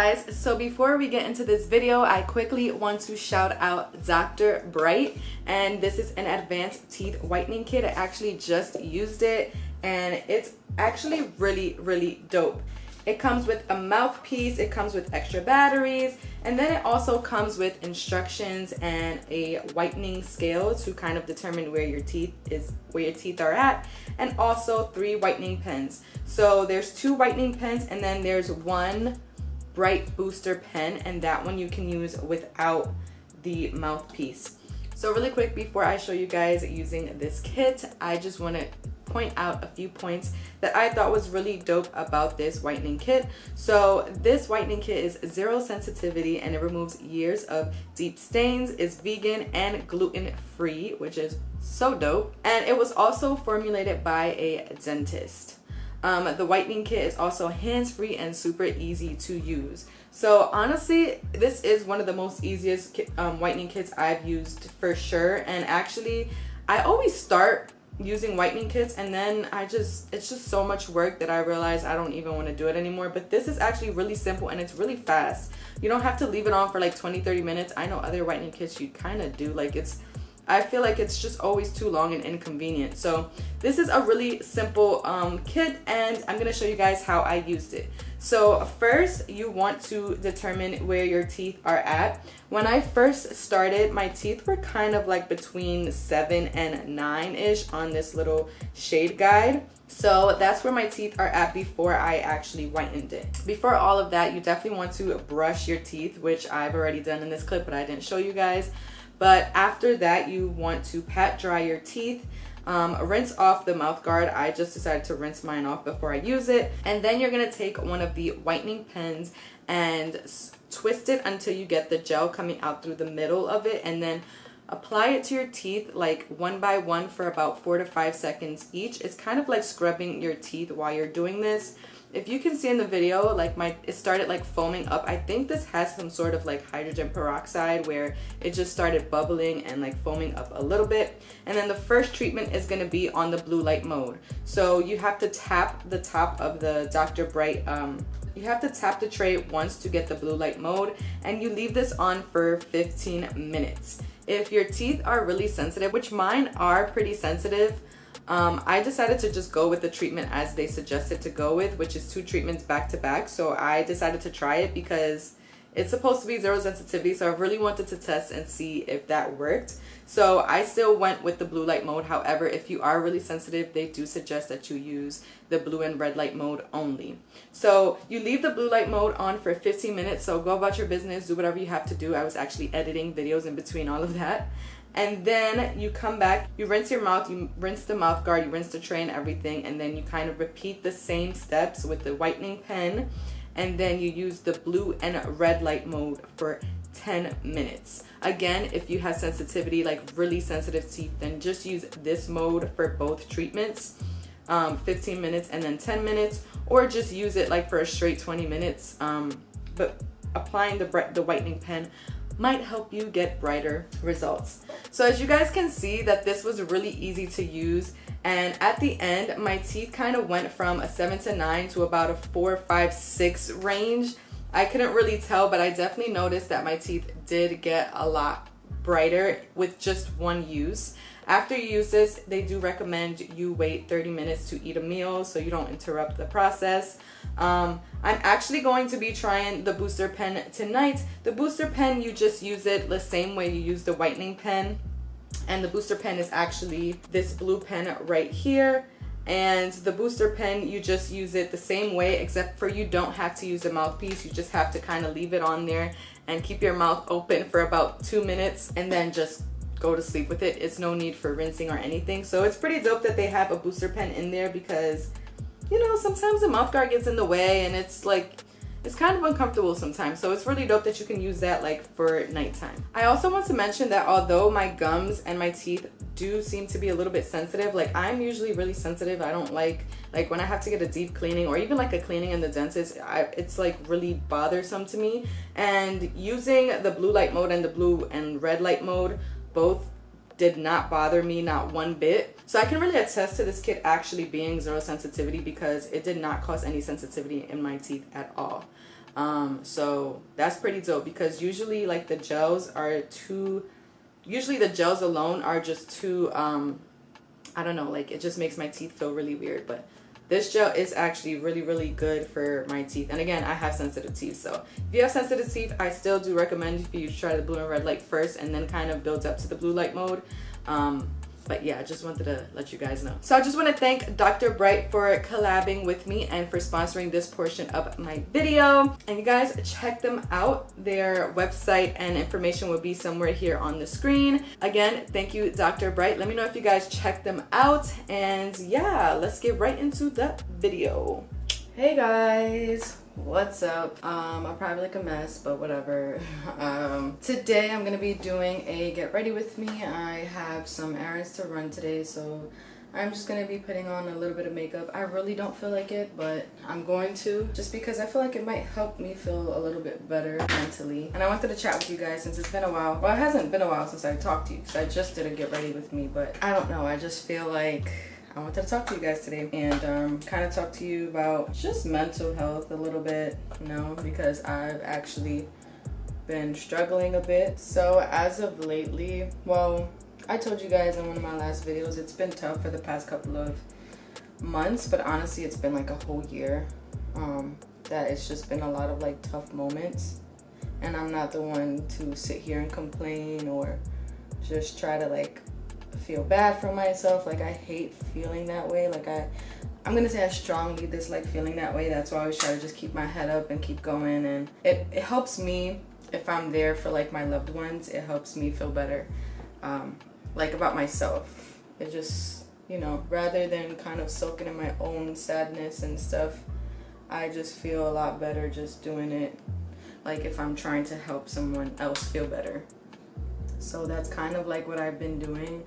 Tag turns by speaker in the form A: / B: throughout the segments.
A: guys, so before we get into this video, I quickly want to shout out Dr. Bright, and this is an advanced teeth whitening kit. I actually just used it and it's actually really dope. It comes with a mouthpiece, it comes with extra batteries, and then it also comes with instructions and a whitening scale to kind of determine where your teeth are at, and also 3 whitening pens. So there's 2 whitening pens, and then there's 1 bright booster pen, and that one you can use without the mouthpiece. So really quick, before I show you guys using this kit, I just want to point out a few points that I thought was really dope about this whitening kit. So this whitening kit is 0 sensitivity and it removes years of deep stains, is vegan and gluten free, which is so dope, and it was also formulated by a dentist. The whitening kit is also hands-free and super easy to use. So honestly, this is one of the most easiest whitening kits I've used for sure. And actually, I always start using whitening kits and then it's just so much work that I realize I don't even want to do it anymore. But this is actually really simple and it's really fast. You don't have to leave it on for like 20-30 minutes. I know other whitening kits you kind of do, like I feel like it's just always too long and inconvenient. So this is a really simple kit, and I'm gonna show you guys how I used it. So first, you want to determine where your teeth are at. When I first started, my teeth were kind of like between 7 and 9-ish on this little shade guide. So that's where my teeth are at before I actually whitened it. Before all of that, you definitely want to brush your teeth, which I've already done in this clip, but I didn't show you guys. But after that, you want to pat dry your teeth, rinse off the mouth guard. I just decided to rinse mine off before I use it. And then you're gonna take one of the whitening pens and twist it until you get the gel coming out through the middle of it, and then apply it to your teeth like 1 by 1 for about 4 to 5 seconds each. It's kind of like scrubbing your teeth while you're doing this. If you can see in the video, like it started like foaming up. I think this has some sort of like hydrogen peroxide where it just started bubbling and like foaming up a little bit. And then the first treatment is going to be on the blue light mode. So you have to tap the top of the Dr. Bright, you have to tap the tray once to get the blue light mode, and you leave this on for 15 minutes. If your teeth are really sensitive, which mine are pretty sensitive, I decided to just go with the treatment as they suggested to go with, which is 2 treatments back to back. So I decided to try it because it's supposed to be 0 sensitivity, so I really wanted to test and see if that worked. So I still went with the blue light mode. However, if you are really sensitive, they do suggest that you use the blue and red light mode only. So you leave the blue light mode on for 15 minutes. So go about your business, do whatever you have to do. I was actually editing videos in between all of that. And then you come back, you rinse your mouth, you rinse the mouth guard, you rinse the tray and everything, and then you kind of repeat the same steps with the whitening pen, and then you use the blue and red light mode for 10 minutes. Again, if you have sensitivity, like really sensitive teeth, then just use this mode for both treatments, 15 minutes and then 10 minutes, or just use it like for a straight 20 minutes. But applying the whitening pen might help you get brighter results. So as you guys can see, that this was really easy to use, and at the end my teeth kind of went from a 7 to 9 to about a 4, 5, 6 range. I couldn't really tell, but I definitely noticed that my teeth did get a lot brighter with just one use. After you use this, they do recommend you wait 30 minutes to eat a meal so you don't interrupt the process. I'm actually going to be trying the booster pen tonight. The booster pen, you just use it the same way you use the whitening pen. And the booster pen is actually this blue pen right here. And the booster pen, you just use it the same way, except for you don't have to use a mouthpiece. You just have to kind of leave it on there and keep your mouth open for about 2 minutes and then just go to sleep with it. It's no need for rinsing or anything. So it's pretty dope that they have a booster pen in there because, you know, sometimes the mouth guard gets in the way and it's like, it's kind of uncomfortable sometimes. So it's really dope that you can use that like for nighttime. I also want to mention that although my gums and my teeth do seem to be a little bit sensitive, like I'm usually really sensitive. I don't like when I have to get a deep cleaning or even like a cleaning in the dentist, it's like really bothersome to me. And using the blue light mode and the blue and red light mode both did not bother me, not one bit. So I can really attest to this kit actually being 0 sensitivity because it did not cause any sensitivity in my teeth at all. So that's pretty dope, because usually like the gels alone are just too, I don't know, like it just makes my teeth feel really weird. But this gel is actually really, really good for my teeth. And again, I have sensitive teeth. So if you have sensitive teeth, I still do recommend for you to try the blue and red light first and then kind of build up to the blue light mode. But yeah, I just wanted to let you guys know. So I just want to thank Dr. Bright for collabing with me and for sponsoring this portion of my video. And you guys check them out. Their website and information will be somewhere here on the screen. Again, thank you, Dr. Bright. Let me know if you guys check them out. And yeah, let's get right into the video. Hey guys. What's up? I probably look a mess, but whatever. Today I'm gonna be doing a get ready with me. I have some errands to run today, so I'm just gonna be putting on a little bit of makeup. I really don't feel like it, but I'm going to, just because I feel like it might help me feel a little bit better mentally. And I wanted to chat with you guys since it's been a while. Well, it hasn't been a while since I talked to you, because I just did a get ready with me, but I don't know, I just feel like I wanted to talk to you guys today and kind of talk to you about just mental health a little bit, you know, because I've actually been struggling a bit. So as of lately, well, I told you guys in one of my last videos, it's been tough for the past couple of months, but honestly, it's been like a whole year that it's just been a lot of like tough moments. And I'm not the one to sit here and complain or just try to like feel bad for myself. Like, I hate feeling that way. Like, I'm gonna say I strongly dislike feeling that way. That's why I always try to just keep my head up and keep going. And it helps me if I'm there for like my loved ones. It helps me feel better, like about myself. It just, you know, rather than kind of soaking in my own sadness and stuff, I just feel a lot better just doing it, like if I'm trying to help someone else feel better. So that's kind of like what I've been doing.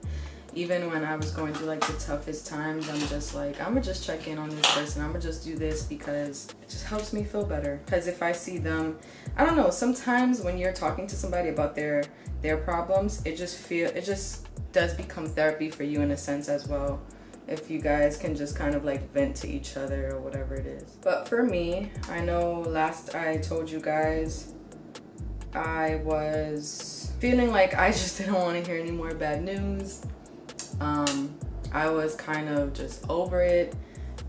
A: Even when I was going through like the toughest times, I'm just like, I'm gonna just check in on this person. I'm gonna just do this because it just helps me feel better. Because if I see them, I don't know, sometimes when you're talking to somebody about their problems, it just does become therapy for you in a sense as well. If you guys can just kind of like vent to each other or whatever it is. But for me, I know last I told you guys, I was feeling like I just didn't want to hear any more bad news. I was kind of just over it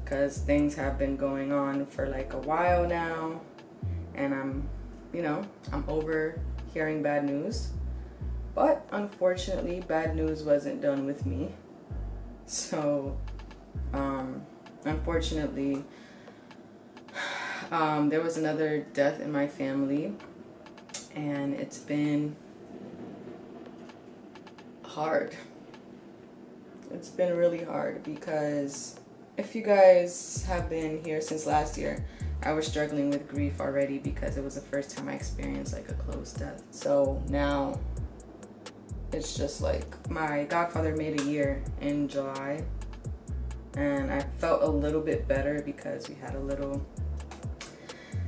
A: because things have been going on for like a while now, and I'm over hearing bad news. But unfortunately, bad news wasn't done with me. So unfortunately, there was another death in my family, and it's been hard. It's been really hard because if you guys have been here since last year, I was struggling with grief already because it was the first time I experienced like a close death. So now it's just like my godfather made a year in July, and I felt a little bit better because we had a little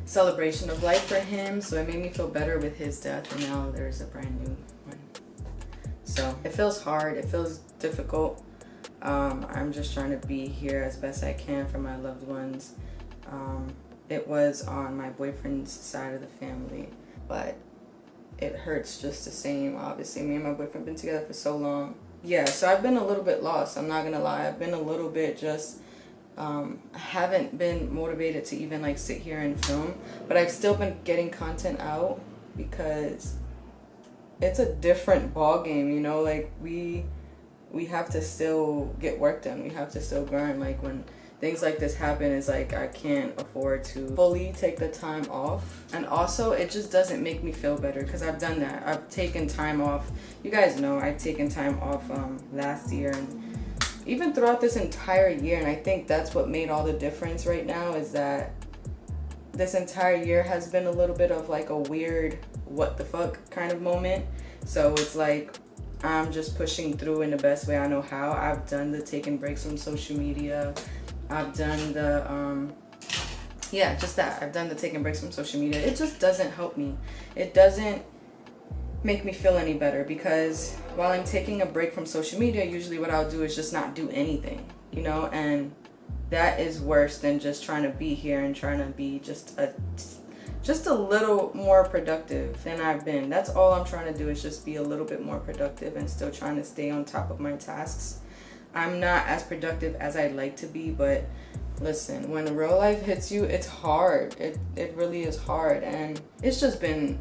A: celebration of life for him, so it made me feel better with his death, and now there's a brand new one. So it feels hard, it feels difficult. I'm just trying to be here as best I can for my loved ones. It was on my boyfriend's side of the family, but it hurts just the same. Obviously, me and my boyfriend been together for so long. Yeah, so I've been a little bit lost, I'm not gonna lie. I've been a little bit just I haven't been motivated to even like sit here and film, but I've still been getting content out because it's a different ball game, you know. Like we have to still get work done, we have to still grind. Like when things like this happen, it's like I can't afford to fully take the time off. And also it just doesn't make me feel better because I've done that. I've taken time off. You guys know I've taken time off last year and even throughout this entire year, and I think that's what made all the difference right now, is that this entire year has been a little bit of like a weird what the fuck kind of moment. So it's like I'm just pushing through in the best way I know how. I've done the taking breaks from social media. I've done the just that. I've done the taking breaks from social media. It just doesn't help me. It doesn't make me feel any better, because while I'm taking a break from social media, usually what I'll do is just not do anything, you know, and that is worse than just trying to be here and trying to be just just a little more productive than I've been. That's all I'm trying to do, is just be a little bit more productive and still trying to stay on top of my tasks. I'm not as productive as I'd like to be, but listen, when real life hits you, it's hard. It really is hard. And it's just been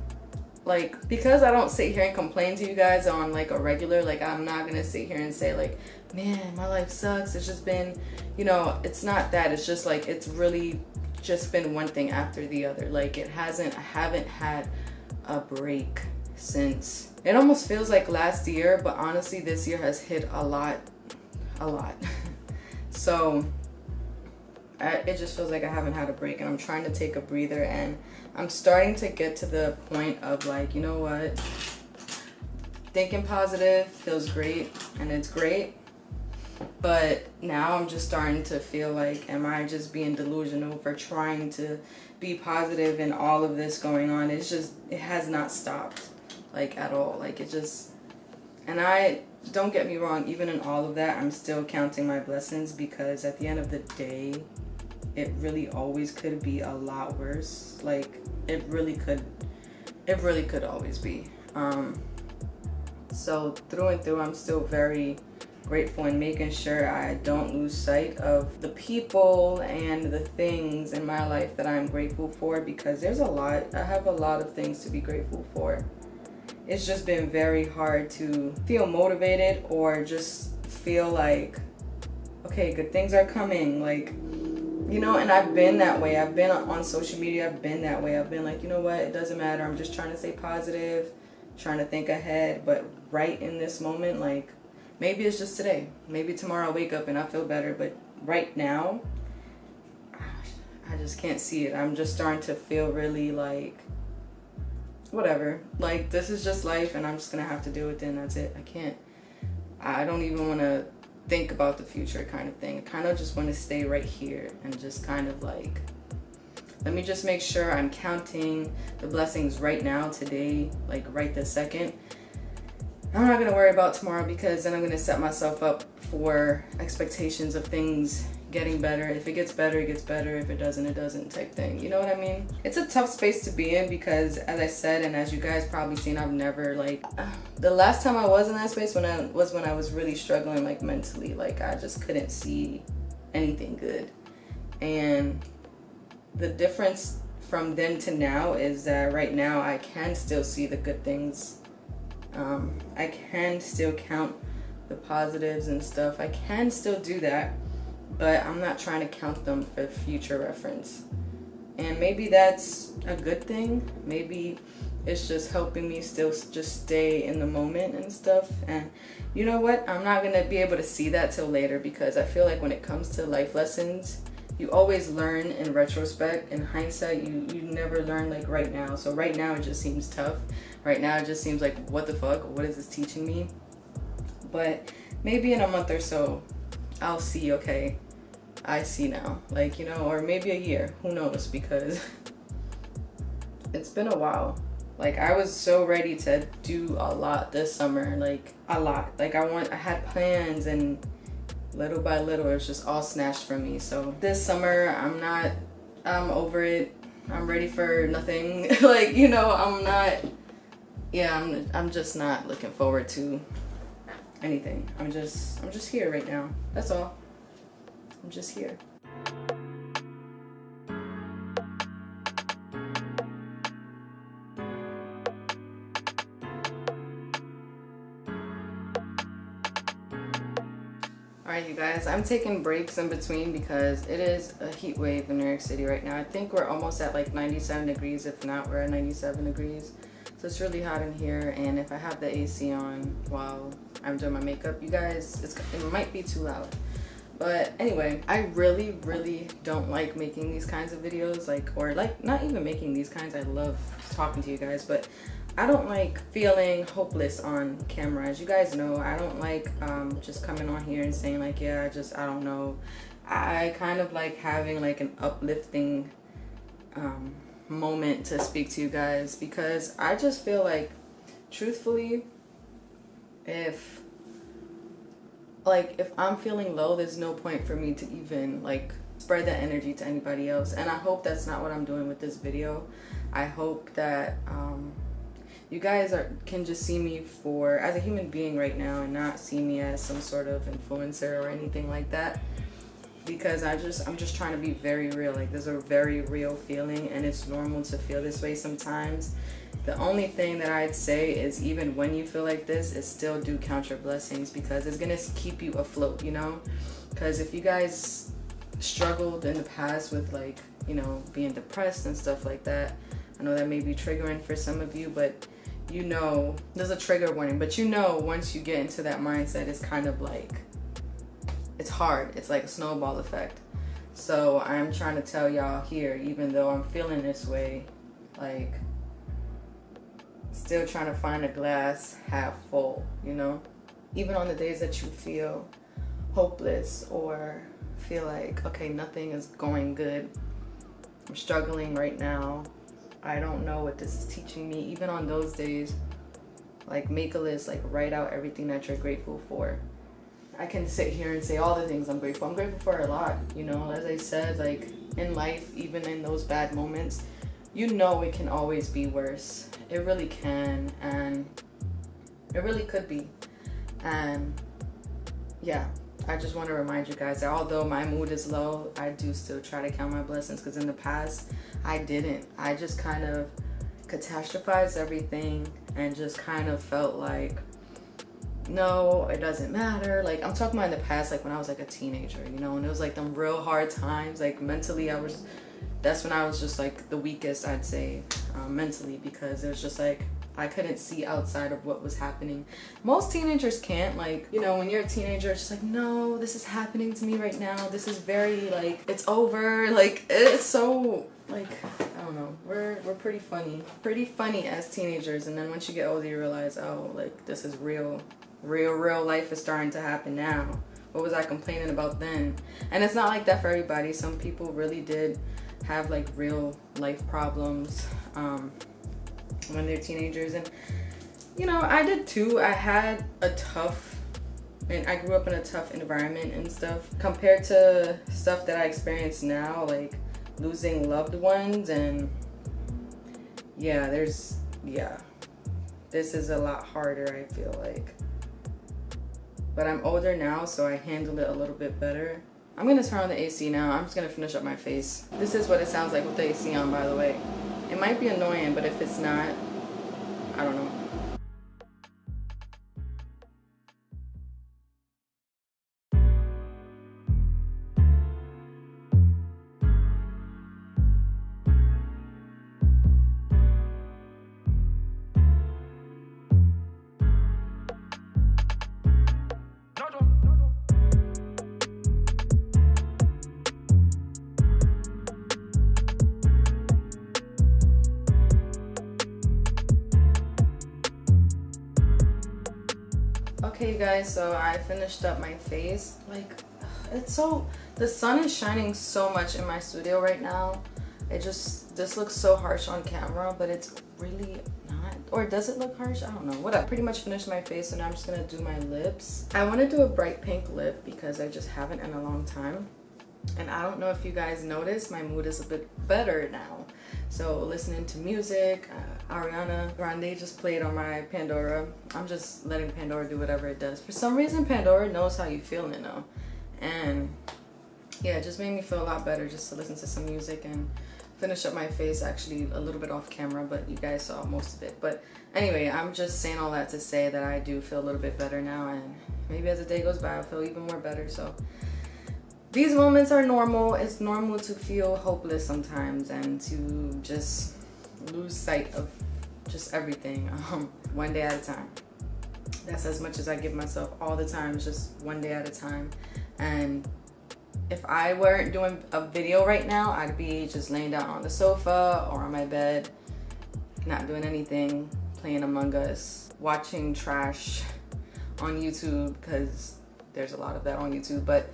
A: like, because I don't sit here and complain to you guys on like a regular, like I'm not gonna sit here and say like, man, my life sucks. It's just been, you know, it's not that. It's just like, it's really just been one thing after the other. Like I haven't had a break since, it almost feels like last year, but honestly this year has hit a lot. So it just feels like I haven't had a break, and I'm trying to take a breather, and I'm starting to get to the point of like, you know what, thinking positive feels great, and it's great, but now I'm just starting to feel like, am I just being delusional for trying to be positive in all of this going on? It's just, it has not stopped, like at all. Like it just, and I, don't get me wrong, even in all of that, I'm still counting my blessings, because at the end of the day, it really always could be a lot worse. Like it really could always be. So through and through, I'm still very grateful, and making sure I don't lose sight of the people and the things in my life that I'm grateful for, because there's a lot. I have a lot of things to be grateful for. It's just been very hard to feel motivated, or just feel like, okay, good things are coming, like, you know. And I've been that way. I've been on social media, I've been that way. I've been like, you know what, it doesn't matter, I'm just trying to stay positive, trying to think ahead. But right in this moment, like, maybe it's just today, maybe tomorrow I'll wake up and I feel better, but right now, I just can't see it. I'm just starting to feel really like, whatever, like this is just life, and I'm just gonna have to deal with it, and that's it. I don't even want to think about the future kind of thing. I kind of just want to stay right here and just kind of like, let me just make sure I'm counting the blessings right now, today, like right this second. I'm not gonna worry about tomorrow, because then I'm gonna set myself up for expectations of things getting better. If it gets better, it gets better. If it doesn't, it doesn't, type thing. You know what I mean? It's a tough space to be in, because as I said, and as you guys probably seen, I've never like, the last time I was in that space when I was really struggling, like mentally, like I just couldn't see anything good. And the difference from then to now is that right now I can still see the good things. I can still count the positives and stuff. I can still do that, but I'm not trying to count them for future reference. And maybe that's a good thing. Maybe it's just helping me still just stay in the moment and stuff. And you know what? I'm not gonna be able to see that till later, because I feel like when it comes to life lessons, you always learn in retrospect. In hindsight, you never learn like right now. So right now it just seems tough. Right now it just seems like, what the fuck? What is this teaching me? But maybe in a month or so, I'll see, okay, I see now, like, you know, or maybe a year, who knows, because it's been a while. Like I was so ready to do a lot this summer, like a lot. Like I had plans, and little by little it's just all snatched from me. So this summer I'm over it. I'm ready for nothing. Like, you know, I'm just not looking forward to anything. I'm just here right now. That's all. I'm just here. Alright, you guys, I'm taking breaks in between because it is a heat wave in New York City right now. I think we're almost at like 97 degrees. If not, we're at 97 degrees. So it's really hot in here, and if I have the AC on while I'm doing my makeup, you guys, it might be too loud. But anyway, I really don't like making these kinds of videos, or not even making these kinds. I love talking to you guys, but I don't like feeling hopeless on camera. As you guys know, I don't like just coming on here and saying like, yeah, I don't know. I kind of like having like an uplifting moment to speak to you guys, because I just feel like, truthfully, if I'm feeling low, there's no point for me to even like spread that energy to anybody else. And I hope that's not what I'm doing with this video. I hope that you guys can just see me as a human being right now and not see me as some sort of influencer or anything like that. Because I'm just trying to be very real. Like, there's a very real feeling, and it's normal to feel this way sometimes. The only thing that I'd say is, even when you feel like this, is still do count your blessings, because it's gonna keep you afloat, you know? Because if you guys struggled in the past with, like, you know, being depressed and stuff like that, I know that may be triggering for some of you, but you know, there's a trigger warning, but you know, once you get into that mindset, it's kind of like, it's hard. It's like a snowball effect. So I'm trying to tell y'all here, even though I'm feeling this way, like, still trying to find a glass half full, you know? Even on the days that you feel hopeless or feel like, okay, nothing is going good. I'm struggling right now. I don't know what this is teaching me. Even on those days, like, make a list, like, write out everything that you're grateful for. I can sit here and say all the things I'm grateful. I'm grateful for a lot, you know? As I said, like, in life, even in those bad moments, you know it can always be worse. It really can, and it really could be. And yeah, I just want to remind you guys that although my mood is low, I do still try to count my blessings, because in the past, I didn't. I just kind of catastrophized everything and just kind of felt like, no, it doesn't matter. Like, I'm talking about in the past, like when I was like a teenager, you know, and it was like them real hard times. Like, mentally, that's when I was just like the weakest, I'd say, mentally, because it was just like, I couldn't see outside of what was happening. Most teenagers can't, like, you know, when you're a teenager, it's just like, no, this is happening to me right now. This is very, like, it's over. Like, it's so, like, I don't know. We're pretty funny as teenagers. And then once you get older, you realize, oh, like, this is real life is starting to happen now. What was I complaining about then? And it's not like that for everybody. Some people really did have, like, real life problems when they're teenagers, and you know, I did too. I had and I grew up in a tough environment and stuff, compared to stuff that I experience now, like losing loved ones. And yeah, this is a lot harder, I feel like. But I'm older now, so I handle it a little bit better. I'm gonna turn on the AC now. I'm just gonna finish up my face. This is what it sounds like with the AC on, by the way. It might be annoying, but if it's not, I don't know. Okay, you guys, so I finished up my face. Like, the sun is shining so much in my studio right now. This looks so harsh on camera, but it's really not. Or does it look harsh? I don't know. Whatever. Pretty much finished my face, so now I'm just gonna do my lips. I want to do a bright pink lip because I just haven't in a long time. And I don't know if you guys noticed, my mood is a bit better now. So listening to music, Ariana Grande just played on my Pandora. I'm just letting Pandora do whatever it does. For some reason, Pandora knows how you feel, you know. And yeah, it just made me feel a lot better just to listen to some music and finish up my face, actually a little bit off camera, but you guys saw most of it. But anyway, I'm just saying all that to say that I do feel a little bit better now, and maybe as the day goes by, I'll feel even more better. So these moments are normal. It's normal to feel hopeless sometimes and to just lose sight of just everything, one day at a time. That's as much as I give myself all the time, just one day at a time. And if I weren't doing a video right now, I'd be just laying down on the sofa or on my bed, not doing anything, playing Among Us, watching trash on YouTube, because there's a lot of that on YouTube, but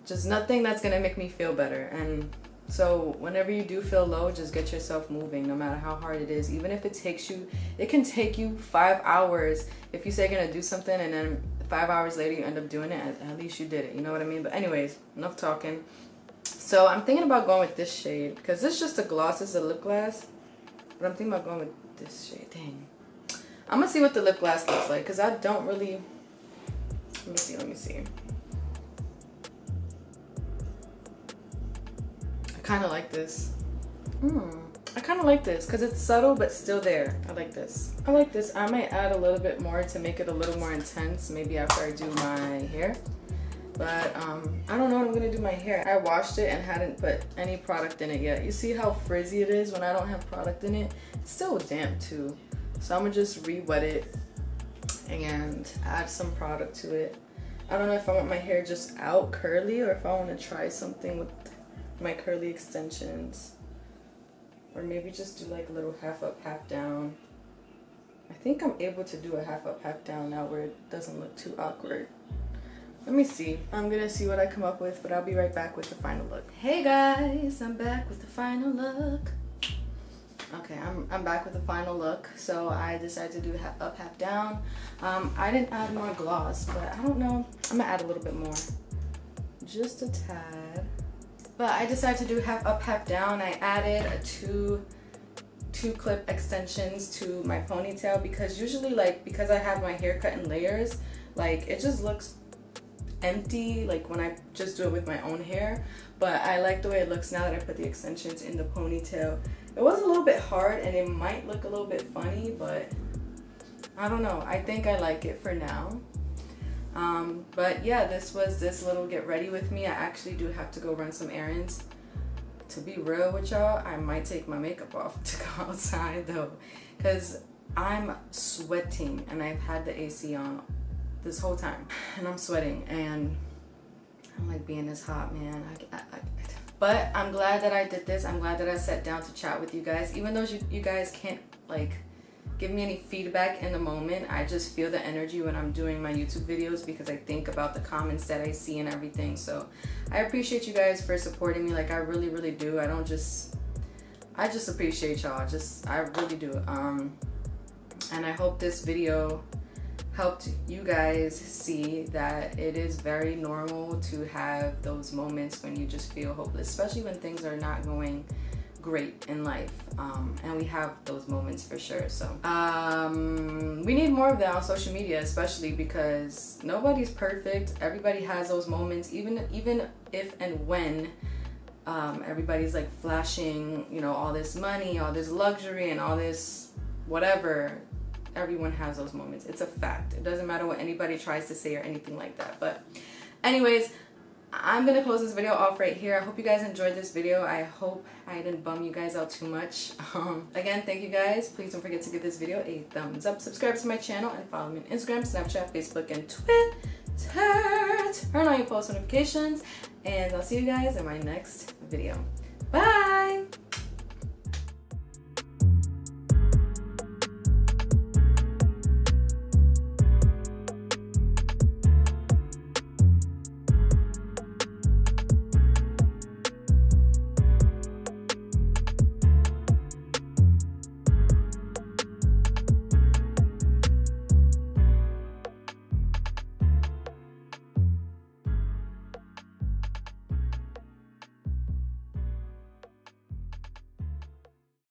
A: just nothing that's gonna make me feel better. And so whenever you do feel low, just get yourself moving, no matter how hard it is. Even if it can take you 5 hours. If you say you're gonna do something and then 5 hours later you end up doing it, at least you did it, you know what I mean? But anyways, enough talking. So I'm thinking about going with this shade because it's just a gloss, it's a lip gloss. But I'm thinking about going with this shade. Dang. I'm gonna see what the lip gloss looks like because I don't really. Let me see. I kind of like this. I kind of like this because it's subtle but still there. I like this. I like this. I might add a little bit more to make it a little more intense maybe after I do my hair. But I don't know what I'm gonna do my hair. I washed it and hadn't put any product in it yet. You see how frizzy it is when I don't have product in it? It's still damp too. So I'm gonna just re-wet it and add some product to it. I don't know if I want my hair just out curly or if I want to try something with my curly extensions. Or maybe just do like a little half up, half down. I think I'm able to do a half up, half down now where it doesn't look too awkward. Let me see. I'm gonna see what I come up with, but I'll be right back with the final look. Hey guys, I'm back with the final look. Okay, I'm back with the final look. So I decided to do half up, half down. I didn't add more gloss, but I don't know. I'm gonna add a little bit more. Just a tad. But I decided to do half up, half down. I added a two clip extensions to my ponytail because usually, like, because I have my hair cut in layers, like it just looks empty like when I just do it with my own hair. But I like the way it looks now that I put the extensions in the ponytail. It was a little bit hard and it might look a little bit funny, but I don't know. I think I like it for now. But yeah, this was this little get ready with me. I actually do have to go run some errands. To be real with y'all, I might take my makeup off to go outside though, because I'm sweating and I've had the AC on this whole time and I'm sweating and I'm like being this hot, man. But I'm glad that I did this. I'm glad that I sat down to chat with you guys, even though you guys can't like give me any feedback in the moment. I just feel the energy when I'm doing my YouTube videos because I think about the comments that I see and everything. So I appreciate you guys for supporting me. Like I really, really do. I just appreciate y'all. I really do. And I hope this video helped you guys see that it is very normal to have those moments when you just feel hopeless, especially when things are not going great in life. And we have those moments for sure. So we need more of that on social media, especially because nobody's perfect. Everybody has those moments, even if and when everybody's like flashing, you know, all this money, all this luxury and all this whatever. Everyone has those moments. It's a fact. It doesn't matter what anybody tries to say or anything like that. But anyways, I'm gonna close this video off right here. I hope you guys enjoyed this video. I hope I didn't bum you guys out too much. Again, thank you guys. Please don't forget to give this video a thumbs up, subscribe to my channel, and follow me on Instagram, Snapchat, Facebook, and Twitter. Turn on your post notifications, and I'll see you guys in my next video. Bye!